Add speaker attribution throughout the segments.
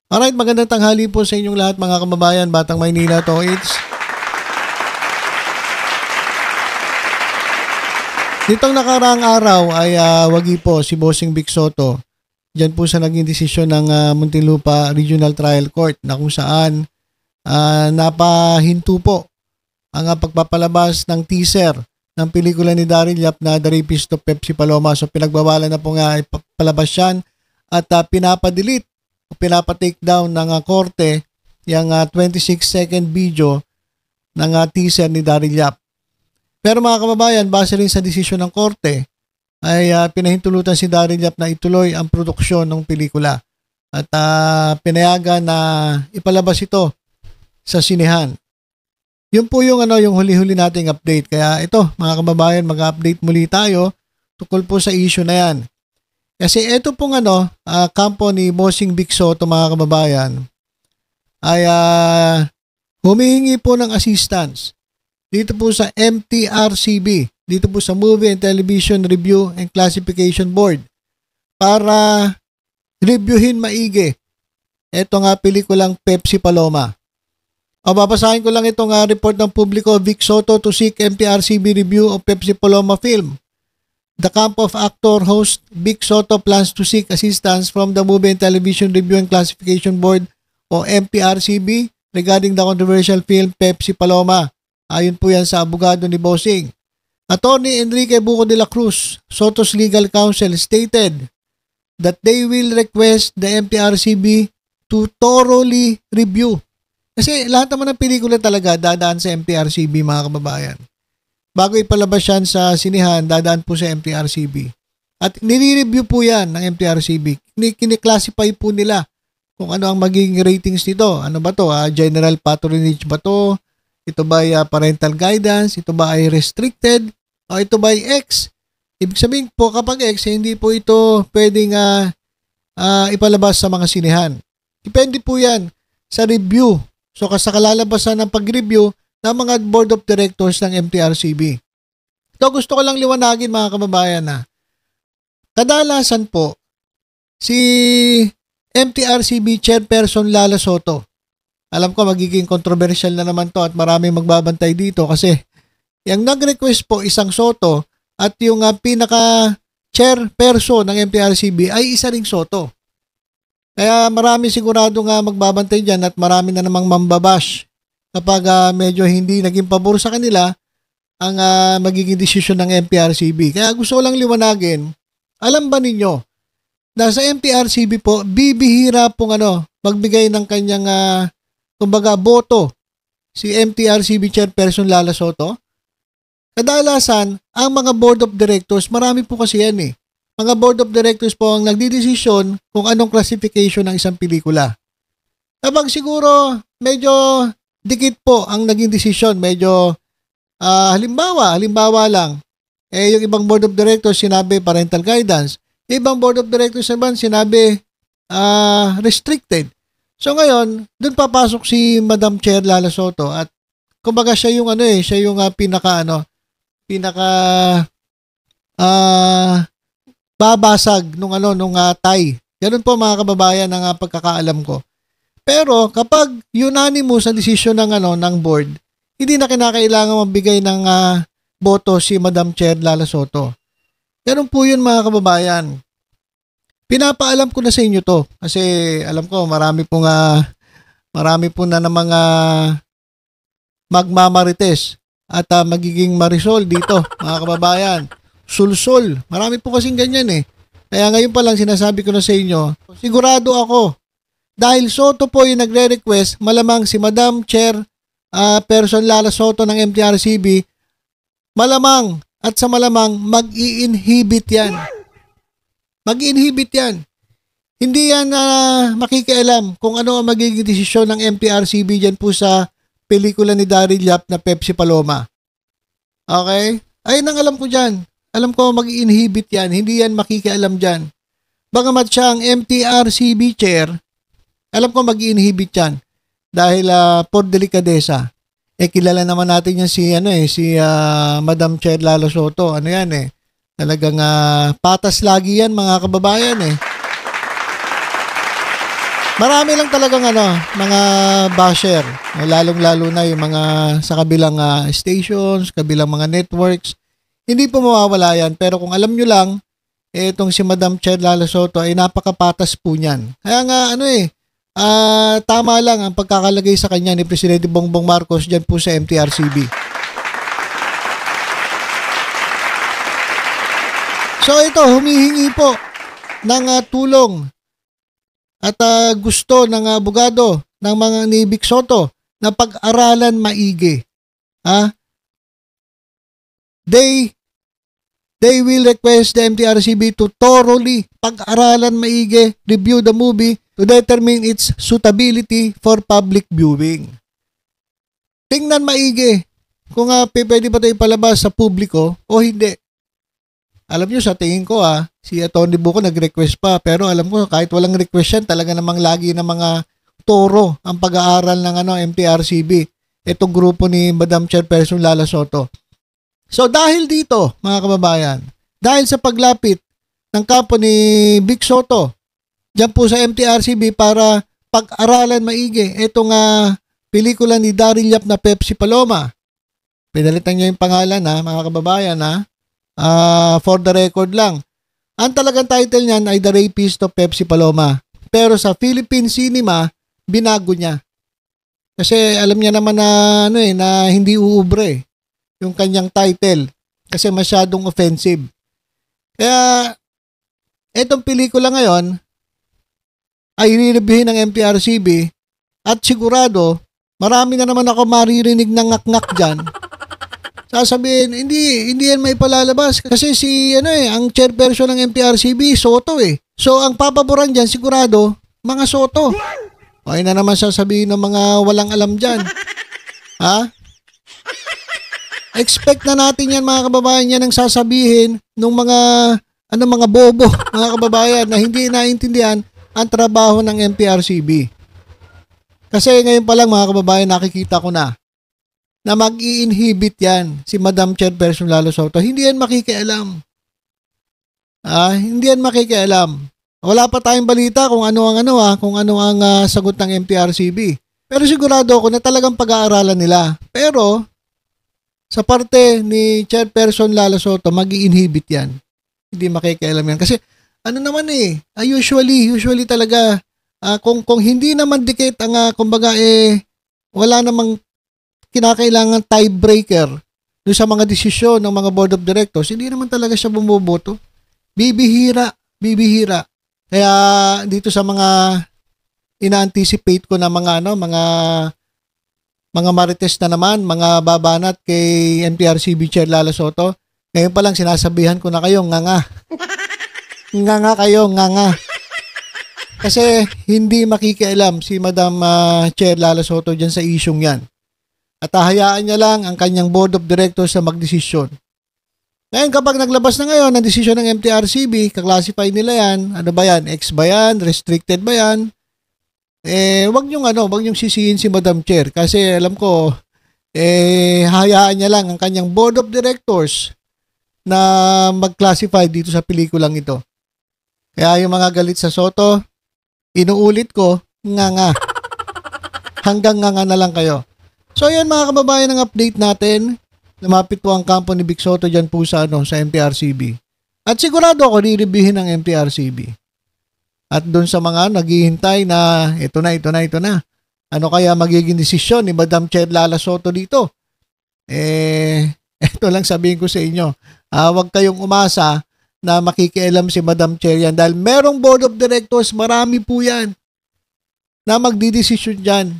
Speaker 1: Alright, magandang tanghali po sa inyong lahat mga kababayan, Batang Maynila to. Ditong nakaraang araw ay wagi po si Bossing Vic Soto. Diyan po sa naging desisyon ng Muntinlupa Regional Trial Court na kung saan napahinto po ang pagpapalabas ng teaser ng pelikula ni Daryl Yap na The Rapist of Pepsi Paloma. So pinagbawalan na po nga palabas yan at pinapadelete o pinapa-take down ng korte yung 26-second video ng teaser ni Daryl Yap. Pero mga kababayan, base rin sa desisyon ng korte, ay pinahintulutan si Daryl Yap na ituloy ang produksyon ng pelikula at pinayagan na ipalabas ito sa sinehan. Yun po yung yung huli-huli nating update. Kaya ito mga kababayan, mag-update muli tayo tungkol po sa issue na yan. Kasi ito pong kampo ni Bossing Vic Soto mga kababayan ay humihingi po ng assistance dito po sa MTRCB, dito po sa Movie and Television Review and Classification Board para reviewin maigi ito nga pelikulang Pepsi Paloma. O babasahin ko lang itong report ng publiko. Vic Soto to seek MTRCB review of Pepsi Paloma film. The camp of actor host Vic Soto plans to seek assistance from the Movie and Television Review and Classification Board o MTRCB regarding the controversial film Pepsi Paloma. Ayon po yan sa abogado ni Bossing. Attorney Enrique Buco de la Cruz, Soto's legal counsel, stated that they will request the MTRCB to thoroughly review. Kasi lahat naman ng pelikula talaga dadaan sa MTRCB mga kababayan. Bago ipalabas yan sa sinihan, dadaan po sa MTRCB. At nire-review po yan ng MTRCB. Kine-classify po nila kung ano ang magiging ratings nito. Ano ba to? General patronage ba to? Ito ba ay parental guidance? Ito ba ay restricted? O ito ba ay X? Ibig sabihin po kapag X, hindi po ito pwedeng ipalabas sa mga sinihan. Depende po yan sa review. So sa kalalabasan ng pag-review ng mga board of directors ng MTRCB. So gusto ko lang liwanagin mga kababayan na kadalasan po si MTRCB chairperson Lala Soto. Alam ko magiging controversial na naman to at maraming magbabantay dito kasi yung nag-request po isang Soto at yung pinaka chairperson ng MTRCB ay isa ring Soto. Kaya marami sigurado nga magbabantay dyan at marami na namang mambabash kapag medyo hindi naging pabor sa kanila ang magiging desisyon ng MTRCB. Kaya gusto ko lang liwanagin, alam ba ninyo na sa MTRCB po, bibihira pong magbigay ng kanyang kumbaga boto si MTRCB chairperson Lala Soto? Kadalasan, ang mga board of directors, marami po kasi yan eh. Mga board of directors po ang nagdidesisyon kung anong classification ng isang pelikula. Kapag siguro medyo dikit po ang naging desisyon, medyo halimbawa lang, yung ibang board of directors sinabi parental guidance, yung ibang board of directors naman sinabi restricted. So ngayon, dun papasok si Madam Chair Lala Soto at kumbaga siya yung siya yung pinaka babasag nung tie. Ganun po mga kababayan ang pagkakaalam ko. Pero kapag unanimous ang desisyon ng board, hindi na kinakailangan mabigay ng boto si Madam Chair Lala Soto. Ganun po yun mga kababayan. Pinapaalam ko na sa inyo to kasi alam ko marami po na namang magmamarites at magiging marisol dito mga kababayan. Sulsol. Marami po kasing ganyan eh. Kaya ngayon pa lang sinasabi ko na sa inyo, sigurado ako dahil Soto po yung nagre-request, malamang si Madam Chair person Lala Soto ng MTRCB, malamang at sa malamang mag-i-inhibit yan. Mag-i-inhibit yan. Hindi yan makikialam kung ano ang magiging desisyon ng MTRCB dyan po sa pelikula ni Daryl Yap na Pepsi Paloma. Okay? Ayun ang alam ko dyan. Alam ko mag-i-inhibit yan. Hindi yan makikialam dyan. Bagamat siya ang MTRCB chair, alam ko mag-i-inhibit yan. Dahil por delikadesa. Kilala naman natin yan si Madam Chair Lala Soto. Ano yan eh. Talagang patas lagi yan mga kababayan eh. Marami lang talagang mga basher, lalong-lalo na yung mga sa kabilang stations, kabilang mga networks. Hindi po mawawala yan. Pero kung alam nyo lang, itong si Madam Chair Lala Soto ay napakapatas po niyan. Kaya nga tama lang ang pagkakalagay sa kanya ni Presidente Bongbong Marcos dyan po sa MTRCB. So ito, humihingi po ng tulong at gusto ng abogado ng mga ni Vic Soto na pag-aralan maigi. They will request the MTRCB to thoroughly pag-aralan maigi, review the movie to determine its suitability for public viewing. Tingnan maigi kung pwede ba ito ipalabas sa publiko o hindi. Alam nyo, sa tingin ko si Atty. Buko nag-request pa, pero alam ko kahit walang request yan, talaga namang lagi ng mga toro ang pag-aaral ng MTRCB. Itong grupo ni Madam Chairperson Lala Soto. So dahil dito, mga kababayan, dahil sa paglapit ng kampo ni Vic Soto dyan po sa MTRCB para pag-aralan maigi itong pelikula ni Daryl Yap na Pepsi Paloma. Pinalitan niya yung pangalan mga kababayan for the record lang. Ang talagang title niyan ay The Rapist of Pepsi Paloma. Pero sa Philippine Cinema, binago niya. Kasi alam niya naman na hindi uubre yung kanyang title kasi masyadong offensive. Kaya etong pelikula ngayon ay i-reviewin ng MTRCB at sigurado marami na naman ako maririnig ng ngak-ngak dyan. Sasabihin, hindi yan may palalabas kasi ang chairperson ng MTRCB, Soto So, ang papaboran dyan, sigurado, mga Soto. Okay na naman sasabihin ng mga walang alam dyan. Expect na natin yan, mga kababayan, yan ang sasabihin ng mga bobo, mga kababayan, na hindi naintindihan ang trabaho ng MTRCB. Kasi ngayon pa lang, mga kababayan, nakikita ko na mag-i-inhibit yan si Madam Chairperson Lala Soto. Hindi yan makikialam. Hindi yan makikialam. Wala pa tayong balita kung ano ang sagot ng MTRCB. Pero sigurado ako na talagang pag-aaralan nila. Pero sa parte ni Chairperson Lala Soto, mag-i-inhibit yan. Hindi makikialam yan. Kasi usually talaga kung hindi naman dikit ang wala namang kinakailangan tiebreaker doon sa mga desisyon ng mga board of directors, hindi naman talaga siya bumuboto. Bibihira. Kaya dito sa mga ina-anticipate ko na mga marites na naman, mga babanat kay MTRCB Chair Lala Soto, ngayon pa lang sinasabihan ko na kayo, nganga. Nganga kayo, nganga. Kasi hindi makikialam si Madam Chair Lala Soto dyan sa isyong yan. At hayaan niya lang ang kanyang board of directors na magdesisyon. Ngayon, kapag naglabas na ngayon ang desisyon ng MTRCB, kaklasify nila yan. Ano ba yan? X ba yan? Restricted ba yan? Wag niyong sisihin si Madam Chair. Kasi alam ko, hayaan niya lang ang kanyang board of directors na mag-classify dito sa pelikulang ito. Kaya yung mga galit sa Soto, inuulit ko, nga. Hanggang nga na lang kayo. So yan, mga kababayan, ang update natin. Lumapit po ang kampo ni Vic Soto dyan po sa MTRCB. At sigurado ako re-reviewin ng MTRCB. At doon sa mga naghihintay na ito na. Ano kaya magiging desisyon ni Madam Chair Lala Soto dito? Ito lang sabihin ko sa inyo. Huwag kayong umasa na makikialam si Madam Chair yan. Dahil merong board of directors, marami po yan na magdidesisyon dyan.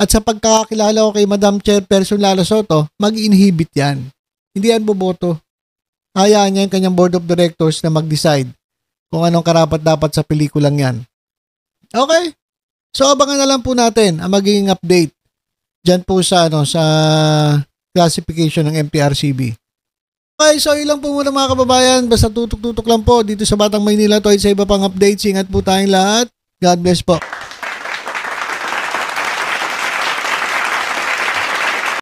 Speaker 1: At sa pagkakakilala ko kay Madam Chairperson Lala Soto, mag-inhibit yan. Hindi yan boboto. Hayaan niya yung kanyang board of directors na mag-decide kung anong karapat-dapat sa pelikulang yan. Okay? So, abangan na lang po natin ang magiging update dyan po sa classification ng MTRCB. Okay, so ilang po muna, mga kababayan. Basta tutok-tutok lang po dito sa Batang Maynila. Sa iba pang updates, ingat po tayong lahat. God bless po.